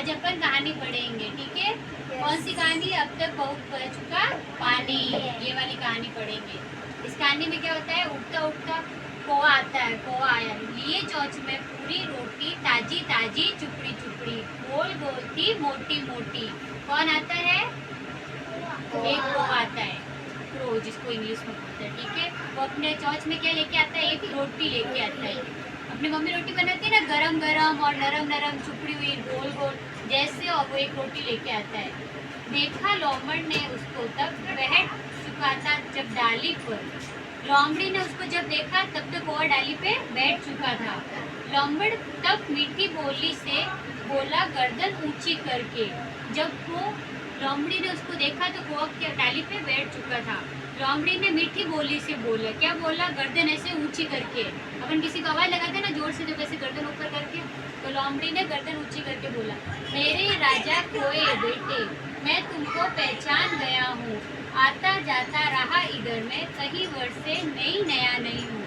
आज अपन कहानी पढ़ेंगे, ठीक है। कौन सी कहानी? अब तक बहुत बह चुका पानी, ये वाली कहानी पढ़ेंगे। इस कहानी में क्या होता है, उठता उठता कौवा आता है। कौवा आया, लिए चोंच में पूरी रोटी, ताजी ताजी चुपड़ी चुपड़ी, गोल गोल थी मोटी मोटी। कौन आता है? एक कौवा आता है, क्रो, जिसको इंग्लिश में बोलते हैं, ठीक है। वो अपने चोंच में क्या लेके आता है? एक रोटी लेके आता है। अपनी मम्मी रोटी बनाती है ना, गरम गरम और नरम नरम चुपड़ी हुई गोल गोल जैसे, और वो एक रोटी लेके आता है। देखा लोमड़ ने उसको तब वह चुका था जब डाली पर। लोमड़ी ने उसको जब देखा तब तो कौवा डाली पे बैठ चुका था। लोमड़ तब मीठी बोली से बोला गर्दन ऊंची करके। जब वो लोमड़ी ने उसको देखा तो कौवा क्या डाली पे बैठ चुका था। लोमड़ी ने मीठी बोली से बोला, क्या बोला? गर्दन ऐसे ऊंची करके। अपन किसी को आवाज लगाते हैं ना जोर से, जब ऐसे गर्दन ऊपर करके, तो लोमड़ी ने गर्दन ऊंची करके बोला, मेरे राजा कोए बेटे, मैं तुमको पहचान गया हूँ। आता जाता रहा इधर मैं, कहीं वर्षे नई नया नहीं हूँ।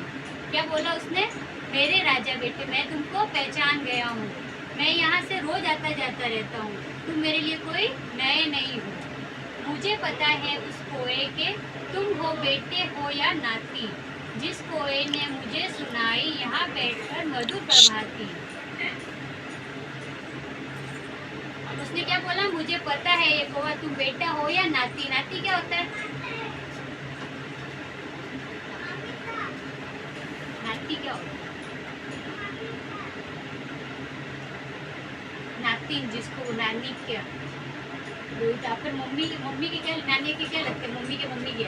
क्या बोला उसने? मेरे राजा बेटे, मैं तुमको पहचान गया हूँ, मैं यहाँ से रोज आता जाता रहता हूँ, तुम मेरे लिए कोई नए नहीं हो। मुझे पता है उस कोए के तुम हो बेटे हो या नाती, जिस कोए ने मुझे सुनाई यहाँ बैठकर मधुर प्रभाती। उसने क्या बोला? मुझे पता है ये कौवा तुम बेटा हो या नाती। नाती क्या होता है? नाती क्या होता है? नाती, जिसको नानी क्या बोलता, फिर मम्मी के क्या, नानी के क्या लगते हैं? मम्मी के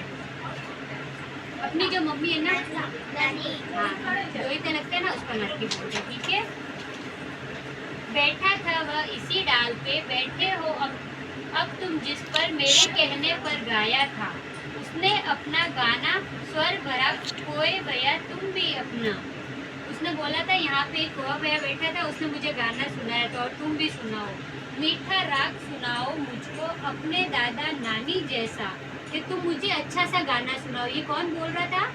अपनी जो मम्मी है ना, हाँ, जो क्या लगता है ना, उसको नाती बोलते हैं, ठीक है। बैठा था वह इसी डाल पे, बैठे हो अब तुम जिस पर मेरे कहने पर गाया था। उसने अपना गाना स्वर भरा, कोए भैया तुम भी अपना। उसने बोला था यहाँ पे एक कौवा भैया बैठा था, उसने मुझे गाना सुनाया था, और तुम भी सुनाओ, मीठा राग सुनाओ मुझको अपने दादा नानी जैसा, कि तुम मुझे अच्छा सा गाना सुनाओ। ये कौन बोल रहा था?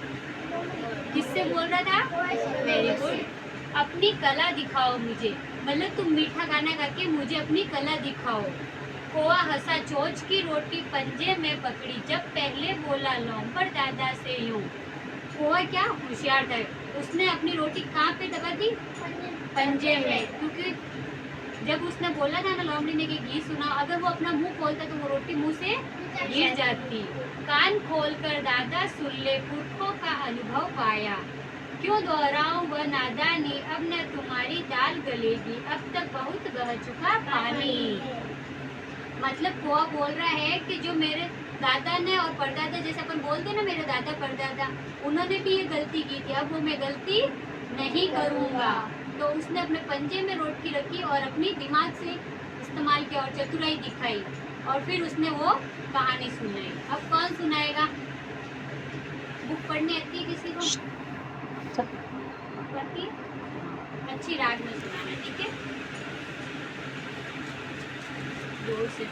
किससे बोल रहा था? Very good. अपनी कला दिखाओ मुझे, मतलब तुम मीठा गाना गा के मुझे अपनी कला दिखाओ। कौवा हंसा, चोंच की रोटी पंजे में पकड़ी, जब पहले बोला लोमड़ दादा से यूं। कौवा क्या होशियार था, उसने अपनी रोटी कहाँ पे दबा दी? पंजे में, क्योंकि जब उसने बोला था ना लोमड़ी ने कि गीत सुना, अगर वो अपना मुंह खोलता तो वो रोटी मुंह से गिर जाती। कान खोलकर दादा सुन ले, पुरखों का अनुभव पाया, क्यों दोहराऊं वह नादानी, अब न तुम्हारी दाल गलेगी, अब तक बहुत बह चुका पानी। मतलब कौवा बोल रहा है कि जो मेरे दादा ने और परदादा, जैसे अपन बोलते ना मेरे दादा परदादा, उन्होंने भी ये गलती की थी, अब वो मैं गलती नहीं करूँगा। तो उसने अपने पंजे में रोटी रखी और अपनी दिमाग से इस्तेमाल किया और चतुराई दिखाई, और फिर उसने वो कहानी सुनाई। अब कौन सुनाएगा? बुक पढ़नी आती है किसी को? आती है? अच्छी राग में सुनाना, ठीक है, जोर से।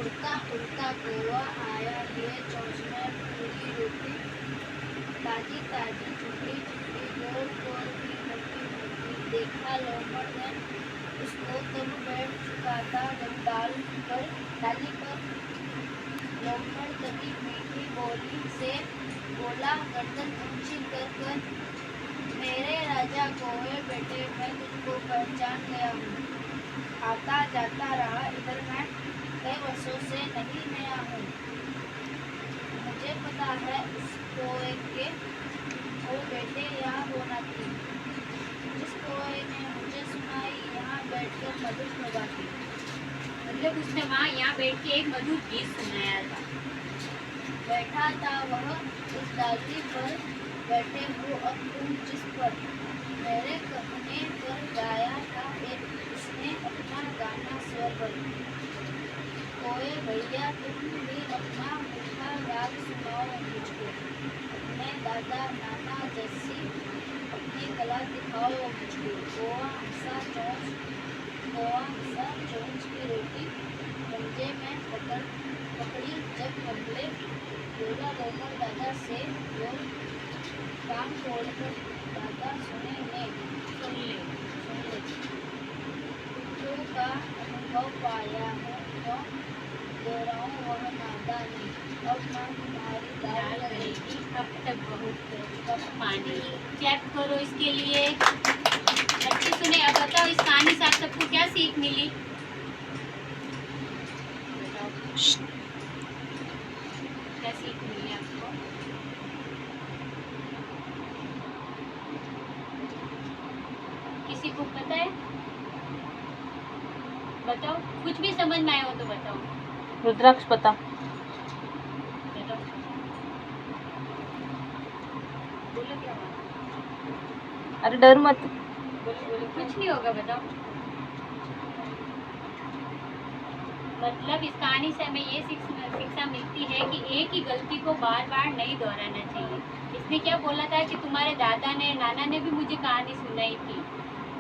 उड़ता उड़ता कौवा आया, लिए चोंच में पूरी रोटी, ताजी ताजी चुपड़ी चुपड़ी, गोल गोल की मोटी मोटी। देखा लोमड़ ने उसको तब बैठ चुका था जब डाली पर। लोमड़ तभी मीठी बोली से बोला गर्दन ऊंची कर, मेरे राजा कौवे बेटे, मैं तुझको पहचान गया हूँ। आता जाता रहा इधर मैं, कई वर्षों से नहीं नया हूँ। मुझे पता है उस कोए के हो बेटे या हो नाती, जिस कोए ने मुझे सुनाई यहाँ बैठकर मधुर प्रभाती। मतलब उसने वहाँ यहाँ बैठ के एक मधुर गीत सुनाया था। बैठा था वह इस डाली पर, बैठे हो अब तुम जिस पर मेरे कहने पर गाया था एक उसने अपना गाना स्वर भर। कोए भैया तुम भी अपना मीठा राग सुनाओ मुझको, अपने दादा नाना जैसी अपनी कला दिखाओ मुझको। कौवा हंसा, चोंच की रोटी पंजे में पकड़ी, जब पगले बोला लोमड़ दादा से बोल, कान खोलकर दादा सुन ले। वह पाया हूँ जो दोहराऊं वह नादानी। अब माँ तुम्हारी दाल गलेगी, अब तक बहुत कप पानी। चेक करो इसके लिए। अच्छे सुने। अब बताओ इस कहानी से आप सबको क्या सीख मिली? बताओ क्या सीख मिली आपको? किसी को पता है? बताओ, कुछ भी समझ में आया हो तो बताओ। रुद्राक्ष पता। बताओ, बोलो क्या बात? अरे डर मत। बोलो बोलो, कुछ नहीं होगा, बताओ। मतलब इस कहानी से हमें ये शिक्षा मिलती है कि एक ही गलती को बार बार नहीं दोहराना चाहिए। इसने क्या बोला था कि तुम्हारे दादा ने, नाना ने भी मुझे कहानी सुनाई थी।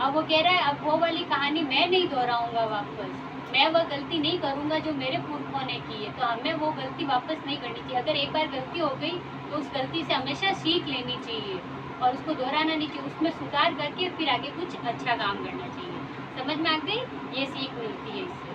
अब वो कह रहा है अब वो वाली कहानी मैं नहीं दोहराऊंगा वापस, मैं वह गलती नहीं करूंगा जो मेरे पुरखों ने की है। तो हमें वो गलती वापस नहीं करनी चाहिए। अगर एक बार गलती हो गई तो उस गलती से हमेशा सीख लेनी चाहिए और उसको दोहराना नहीं चाहिए। उसमें सुधार करके फिर आगे कुछ अच्छा काम करना चाहिए। समझ में आ गई? ये सीख मिलती है इससे।